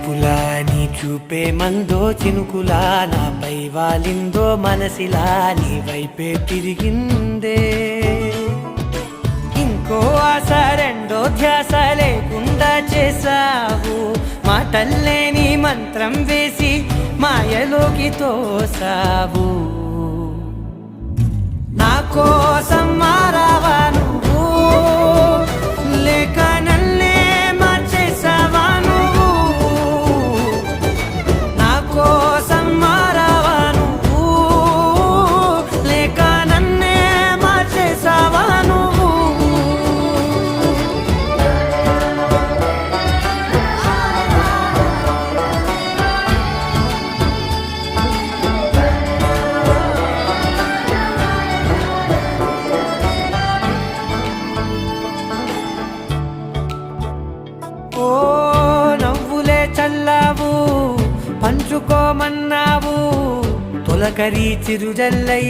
చూపులా నీ చూపే మందో చినుకులా నాపై వాలిందో మనసిలా నీ వైపే తిరిగిందే ఇంకో ఆశ రెండో ధ్యాస లేకుండా చేసావు మాటల్లే నీ మంత్రం వేసి మాయలోకి తోసావు నా కోసం మారావా నువ్వు లేక నన్నే మార్చేసావా నువ్వు నా కోసం మారావా నువ్వు లేక నన్నే మార్చేసావా నువ్వు ఓ నవ్వులే చల్లావు పంచుకోమన్నావు తొలకరి చిరుజల్లై